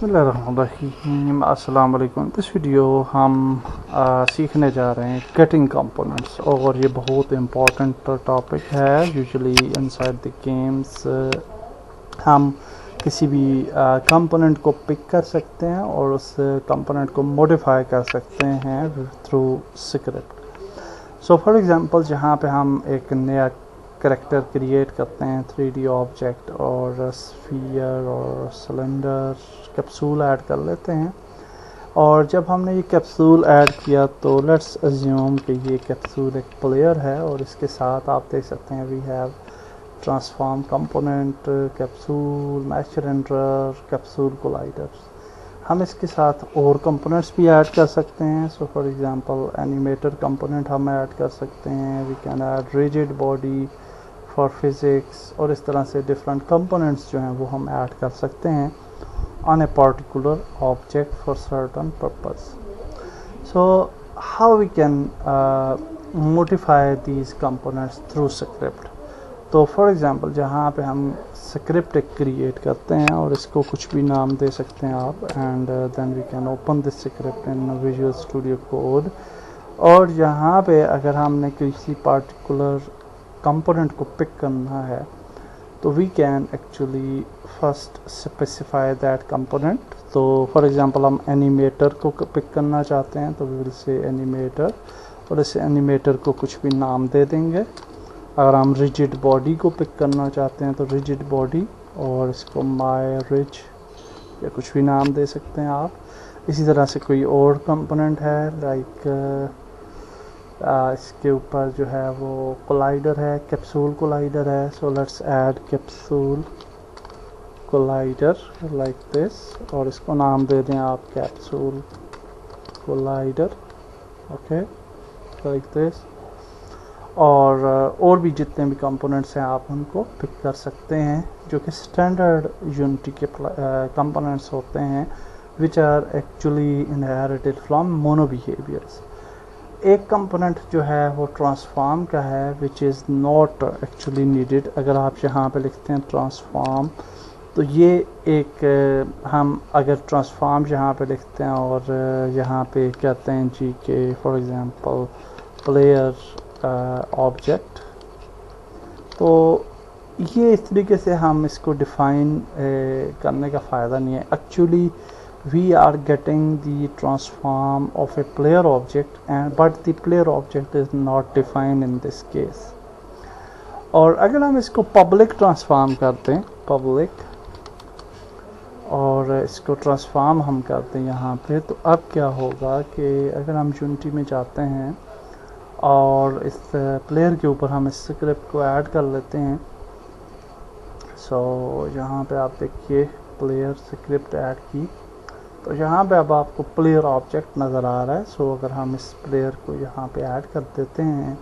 बिस्मिल्लाहिर्रहमानिर्रहीम। अस्सलाम वालेकुम। दिस वीडियो हम सीखने जा रहे हैं कटिंग कंपोनेंट्स, और ये बहुत इम्पोर्टेंट टॉपिक है। यूजुअली इनसाइड द गेम्स हम किसी भी कंपोनेंट को पिक कर सकते हैं और उस कंपोनेंट को मॉडिफाई कर सकते हैं through script. So for example, जहाँ पे हम एक नया करेक्टर क्रिएट करते हैं, 3D ऑब्जेक्ट और स्फीयर और सिलेंडर कैप्सूल ऐड कर लेते हैं। और जब हमने ये कैप्सूल ऐड किया तो लेट्स अज्यूम कि ये कैप्सूल एक प्लेयर है, और इसके साथ आप देख सकते हैं we have transform component, capsule, mesh renderer, capsule collider. हम इसके साथ और कंपोनेंट्स भी ऐड कर सकते हैं। So for example animator component हम ऐड कर सकते हैं। We can add rigid body for physics, और इस तरह से डिफरेंट कंपोनेंट्स जो हैं वो हम ऐड कर सकते हैं on a particular object for certain purpose. So how we can modify these components through script? तो फॉर एग्जांपल, जहाँ पे हम स्क्रिप्ट एक क्रिएट करते हैं और इसको कुछ भी नाम दे सकते हैं आप, and then we can open this script in Visual Studio Code. और यहाँ पे अगर हमने किसी पार्टिकुलर कंपोनेंट को पिक करना है तो we can actually first specify that component. तो फॉर एग्जांपल, हम एनिमेटर को पिक करना चाहते हैं तो वी विल से एनिमेटर, और इस एनिमेटर को कुछ भी नाम दे देंगे। अगर हम रिजिड बॉडी को पिक करना चाहते हैं तो रिजिड बॉडी, और इसको माय रिज या कुछ भी नाम दे सकते हैं आप। इसी तरह से कोई और कंपोनेंट है लाइक इसके ऊपर जो है वो कोलाइडर है, कैप्सूल कोलाइडर है। So let's add capsule collider like this, और इसको नाम दे दें आप capsule collider, okay, like this. और भी जितने भी कंपोनेंट्स हैं आप उनको पिक कर सकते हैं, जो कि स्टैंडर्ड यूनिटी के कंपोनेंट्स होते हैं, which are actually inherited from mono behaviours. एक कंपोनेंट जो है वो ट्रांसफॉर्म का है, which is not actually needed. अगर आप यहाँ पे लिखते हैं ट्रांसफॉर्म, तो ये एक हम अगर ट्रांसफॉर्म यहाँ पे लिखते हैं और यहाँ पे कहते हैं जी के फॉर एग्जांपल प्लेयर ऑब्जेक्ट, तो ये इस तरीके से हम इसको डिफ़ाइन करने का फ़ायदा नहीं है। Actually we are getting the transform of a player object, but the player object is not defined in this case. और अगर हम इसको पब्लिक ट्रांसफॉर्म करते हैं, पब्लिक, और इसको ट्रांसफॉर्म हम करते हैं यहाँ पे, तो अब क्या होगा कि अगर हम यूनिटी में जाते हैं और इस प्लेयर के ऊपर हम इस स्क्रिप्ट को ऐड कर लेते हैं। सो यहाँ पे आप देखिए प्लेयर स्क्रिप्ट ऐड की, तो यहाँ पे अब आपको प्लेयर ऑब्जेक्ट नज़र आ रहा है। सो अगर हम इस प्लेयर को यहाँ पे ऐड कर देते हैं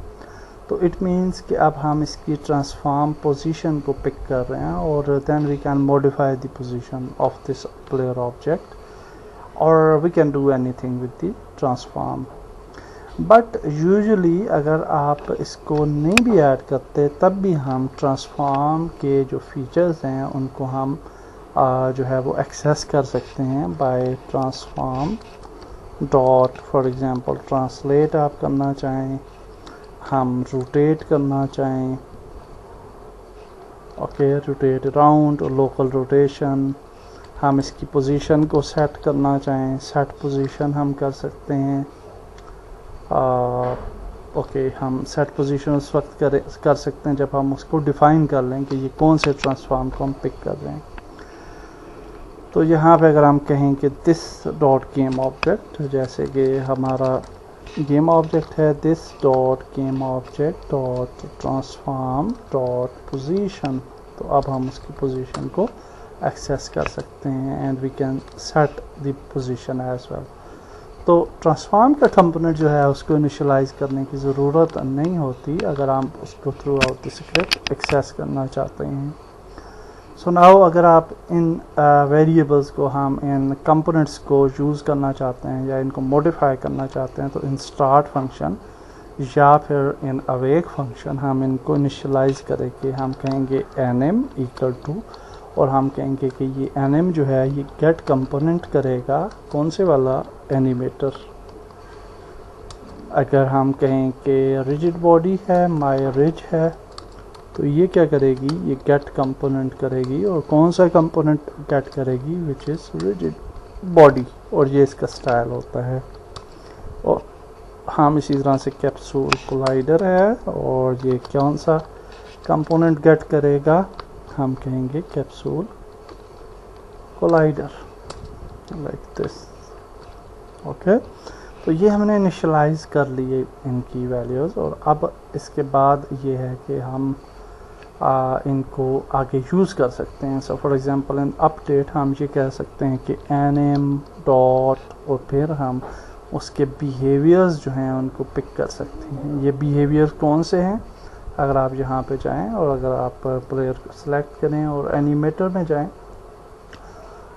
तो इट मीन्स कि अब हम इसकी ट्रांसफॉर्म पोजीशन को पिक कर रहे हैं, और then we can modify the position of this player object, और we can do anything with the transform. But usually अगर आप इसको नहीं भी ऐड करते तब भी हम ट्रांसफॉर्म के जो फीचर्स हैं उनको हम जो है वो एक्सेस कर सकते हैं by transform dot, for example translate आप करना चाहें, हम रोटेट करना चाहें, ओके, रोटेट अराउंड और लोकल रोटेशन। हम इसकी पोजीशन को सेट करना चाहें, सेट पोजीशन हम कर सकते हैं। ओके, हम सेट पोजीशन उस वक्त कर सकते हैं जब हम उसको डिफ़ाइन कर लें कि ये कौन से ट्रांसफॉर्म को हम पिक कर रहे हैं। तो यहाँ पे अगर हम कहें कि दिस डॉट गेम ऑब्जेक्ट, जैसे कि हमारा गेम ऑब्जेक्ट है this dot game object dot transform dot position, तो अब हम उसकी पोजीशन को एक्सेस कर सकते हैं, and we can set the position as well. तो ट्रांसफॉर्म का कंपोनेंट जो है उसको इनिशियलाइज करने की ज़रूरत नहीं होती अगर आप उसको throughout the script access करना चाहते हैं। सो नाउ अगर आप इन वेरिएबल्स को, हम इन कंपोनेंट्स को यूज़ करना चाहते हैं या इनको मॉडिफाई करना चाहते हैं, तो इन स्टार्ट फंक्शन या फिर इन अवेक फंक्शन हम इनको इनिशियलाइज करेंगे। हम कहेंगे nm इक्वल टू, और हम कहेंगे कि ये एनिम जो है ये गेट कंपोनेंट करेगा कौन से वाला, एनिमेटर। अगर हम कहें कि रिजिड बॉडी है, माई रिज है, तो ये क्या करेगी, ये गेट कंपोनेंट करेगी और कौन सा कंपोनेंट गेट करेगी, विच इज़ रिजिड बॉडी, और ये इसका स्टाइल होता है। और हम इसी तरह से कैप्सूल कोलाइडर है और ये कौन सा कंपोनेंट गेट करेगा, हम कहेंगे capsule collider, like this. Okay, तो ये हमने इनिशियलाइज कर लिए इनकी वैल्यूज़, और अब इसके बाद ये है कि हम इनको आगे यूज़ कर सकते हैं। So for example in update हम ये कह सकते हैं कि एनएम डॉट, और फिर हम उसके बिहेवियर्स जो हैं उनको पिक कर सकते हैं। ये बिहेवियर्स कौन से हैं, अगर आप यहाँ पे जाएं और अगर आप प्लेयर को सिलेक्ट करें और एनिमेटर में जाएं,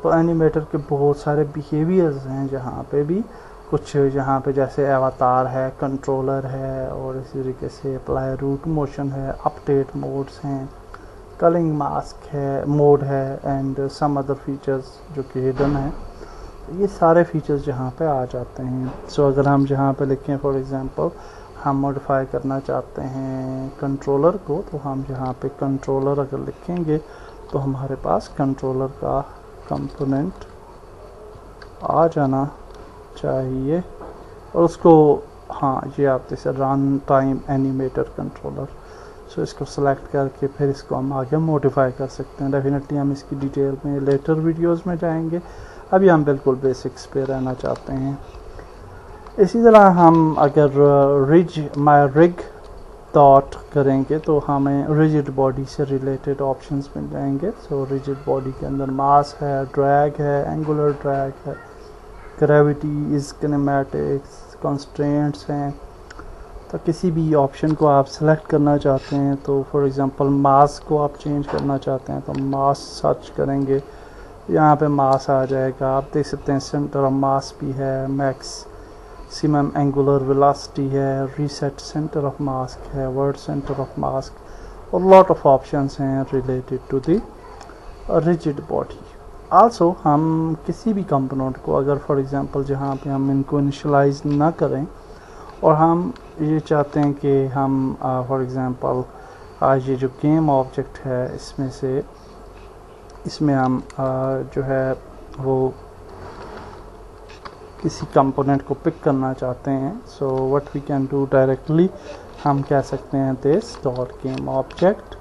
तो एनिमेटर के बहुत सारे बिहेवियर्स हैं, जहाँ पे भी कुछ यहाँ पे जैसे अवतार है, कंट्रोलर है, और इसी तरीके से अप्लाई रूट मोशन है, अपडेट मोड्स हैं, कलिंग मास्क है, मोड है, एंड सम अदर फीचर्स जो कि हिडन है। ये सारे फीचर्स यहाँ पे आ जाते हैं। सो अगर हम यहाँ पे लिखें फॉर एग्जांपल हम मॉडिफाई करना चाहते हैं कंट्रोलर को, तो हम यहाँ पे कंट्रोलर अगर लिखेंगे तो हमारे पास कंट्रोलर का कंपोनेंट आ जाना चाहिए, और उसको हाँ ये आप जैसे रन टाइम एनिमेटर कंट्रोलर, सो इसको सेलेक्ट करके फिर इसको हम आगे मॉडिफाई कर सकते हैं। डेफिनेटली हम इसकी डिटेल में लेटर वीडियोस में जाएंगे, अभी हम बिल्कुल बेसिक्स पे रहना चाहते हैं। इसी तरह हम अगर रिज माई रिग डॉट करेंगे तो हमें रिजिड बॉडी से रिलेटेड ऑप्शंस मिल जाएंगे। सो रिजिड बॉडी के अंदर मास है, ड्रैग है, एंगुलर ड्रैग है, ग्रेविटी इज किनेमैटिक्स, कंस्ट्रेंट्स हैं। तो किसी भी ऑप्शन को आप सेलेक्ट करना चाहते हैं, तो फॉर एग्जांपल मास को आप चेंज करना चाहते हैं तो मास सर्च करेंगे, यहाँ पे मास आ जाएगा। आप देख सकते हैं सेंटर ऑफ मास भी है, मैक्सिमम एंगुलर वेलोसिटी है, रीसेट सेंटर ऑफ मास है, वर्ड सेंटर ऑफ मास, और लॉट ऑफ ऑप्शंस हैं related to the rigid body. Also हम किसी भी कंपोनेंट को अगर फॉर एग्जांपल जहाँ पे हम इनको इनिशियलाइज ना करें और हम ये चाहते हैं कि हम फॉर एग्जांपल ये जो गेम ऑब्जेक्ट है इसमें हम जो है वो किसी कंपोनेंट को पिक करना चाहते हैं, so what we can do directly, हम कह सकते हैं this dot game object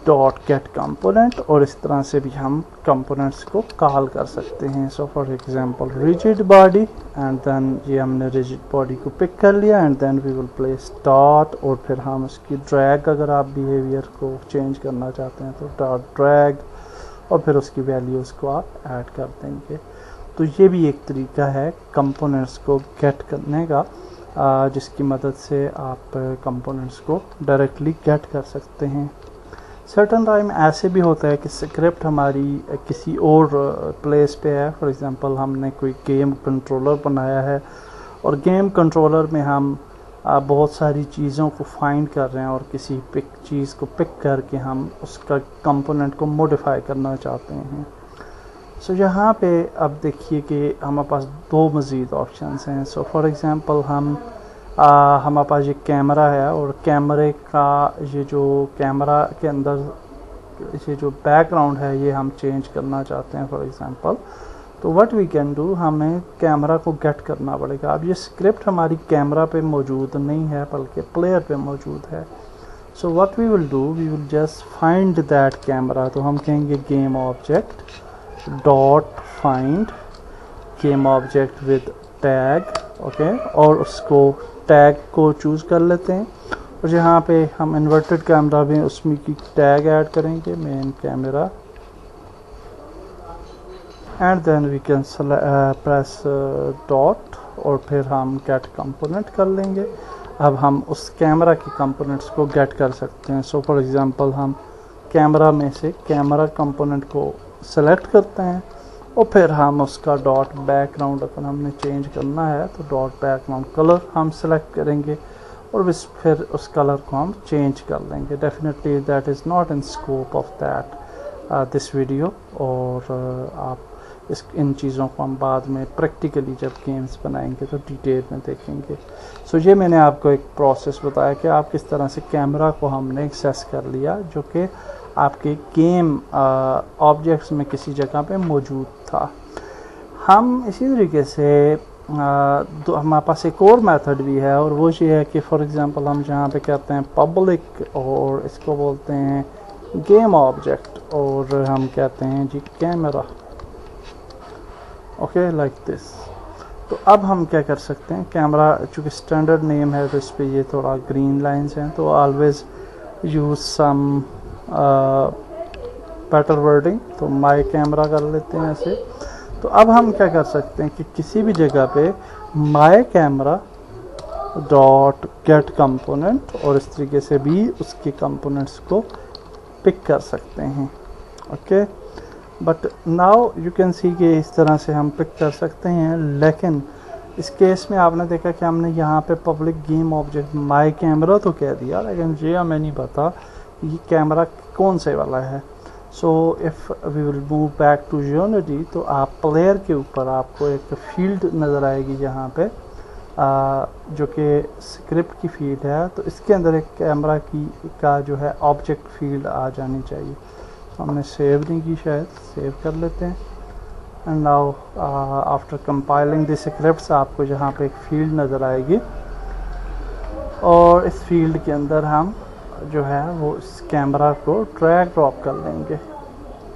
dot get component, और इस तरह से भी हम कंपोनेंट्स को कॉल कर सकते हैं। So for example rigid body, and then ये हमने रिजिड बॉडी को पिक कर लिया, and then we will place dot, और फिर हम उसकी ड्रैग, अगर आप बिहेवियर को चेंज करना चाहते हैं तो डॉट ड्रैग, और फिर उसकी वैल्यूज़ को आप ऐड कर देंगे। तो ये भी एक तरीका है कंपोनेंट्स को गेट करने का, जिसकी मदद से आप कंपोनेंट्स को डायरेक्टली गेट कर सकते हैं। सर्टन टाइम ऐसे भी होता है कि स्क्रिप्ट हमारी किसी और प्लेस पे है, फॉर एग्जांपल हमने कोई गेम कंट्रोलर बनाया है और गेम कंट्रोलर में हम बहुत सारी चीज़ों को फाइंड कर रहे हैं और किसी चीज़ को पिक करके हम उसका कंपोनेंट को मॉडिफाई करना चाहते हैं। सो यहाँ पे अब देखिए कि हमारे पास दो मज़ीद ऑप्शंस हैं। सो फॉर एग्जांपल हमारे पास ये कैमरा है, और कैमरे का ये जो कैमरा के अंदर ये जो बैकग्राउंड है ये हम चेंज करना चाहते हैं फॉर एग्जांपल, तो व्हाट वी कैन डू, हमें कैमरा को गेट करना पड़ेगा। अब ये स्क्रिप्ट हमारी कैमरा पे मौजूद नहीं है बल्कि प्लेयर पे मौजूद है। So what we will do, we will just find that camera, तो हम कहेंगे game object dot find game object with tag, okay, और उसको टैग को चूज़ कर लेते हैं, और यहाँ पे हम इन्वर्टेड कैमरा में उसमें की टैग ऐड करेंगे, main camera, and then we can press dot, और फिर हम गेट कंपोनेंट कर लेंगे। अब हम उस कैमरा के कंपोनेंट्स को गेट कर सकते हैं। सो फॉर एग्जांपल हम कैमरा में से कैमरा कंपोनेंट को सेलेक्ट करते हैं, और फिर हम उसका डॉट बैकग्राउंड अगर हमने चेंज करना है तो डॉट बैकग्राउंड कलर हम सेलेक्ट करेंगे, और फिर उस कलर को हम चेंज कर लेंगे। Definitely that is not in scope of that this video, और आप इन चीज़ों को हम बाद में प्रैक्टिकली जब गेम्स बनाएंगे तो डिटेल में देखेंगे। सो ये मैंने आपको एक प्रोसेस बताया कि आप किस तरह से कैमरा को हमने एक्सेस कर लिया जो कि आपके गेम ऑब्जेक्ट्स में किसी जगह पे मौजूद था। हम इसी तरीके से हमारे पास एक और मेथड भी है, और वो ये है कि फॉर एग्जांपल हम जहाँ पे कहते हैं पब्लिक, और इसको बोलते हैं गेम ऑब्जेक्ट, और हम कहते हैं जी कैमरा, ओके, लाइक दिस। तो अब हम क्या कर सकते हैं, कैमरा चूँकि स्टैंडर्ड नेम है तो इस पर ये थोड़ा ग्रीन लाइंस हैं, तो always use some better wording, तो माई कैमरा कर लेते हैं ऐसे। तो अब हम क्या कर सकते हैं कि किसी भी जगह पे my camera dot get component, और इस तरीके से भी उसके कंपोनेंट्स को पिक कर सकते हैं, okay. But now you can see कि इस तरह से हम पिक कर सकते हैं, लेकिन इस केस में आपने देखा कि हमने यहाँ पे public game object my camera तो कह दिया, लेकिन ये हमें नहीं पता ये कैमरा कौन से वाला है। So if we will move back to Unity, तो आप प्लेयर के ऊपर आपको एक फील्ड नज़र आएगी यहाँ पे जो कि स्क्रिप्ट की फील्ड है, तो इसके अंदर एक कैमरा का जो है ऑब्जेक्ट फील्ड आ जानी चाहिए। हमने सेव नहीं की, शायद सेव कर लेते हैं। And now after compiling this scripts आपको जहाँ पे एक फील्ड नज़र आएगी, और इस फील्ड के अंदर हम जो है वो इस कैमरा को ड्रैग ड्रॉप कर लेंगे,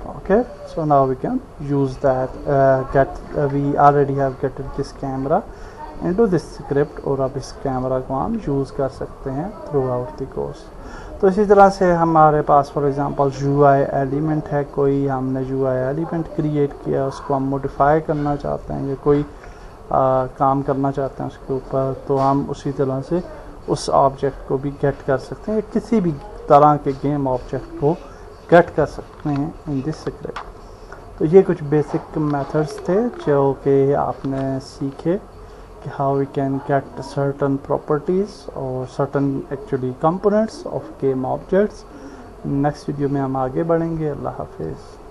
okay. So now we can use that we already have getted this camera into this script, और अब इस कैमरा को हम यूज़ कर सकते हैं थ्रू आउट द कोर्स। तो इसी तरह से हमारे पास फॉर एग्जांपल UI एलिमेंट है, कोई हमने UI एलिमेंट क्रिएट किया, उसको हम मॉडिफाई करना चाहते हैं या कोई काम करना चाहते हैं उसके ऊपर, तो हम उसी तरह से उस ऑब्जेक्ट को भी गेट कर सकते हैं, किसी भी तरह के गेम ऑब्जेक्ट को गेट कर सकते हैं इन दिस स्क्रिप्ट। तो ये कुछ बेसिक मेथड्स थे जो कि आपने सीखे कि how we can get certain properties और certain actually components of game objects. Next video में हम आगे बढ़ेंगे। अल्लाह हाफिज़।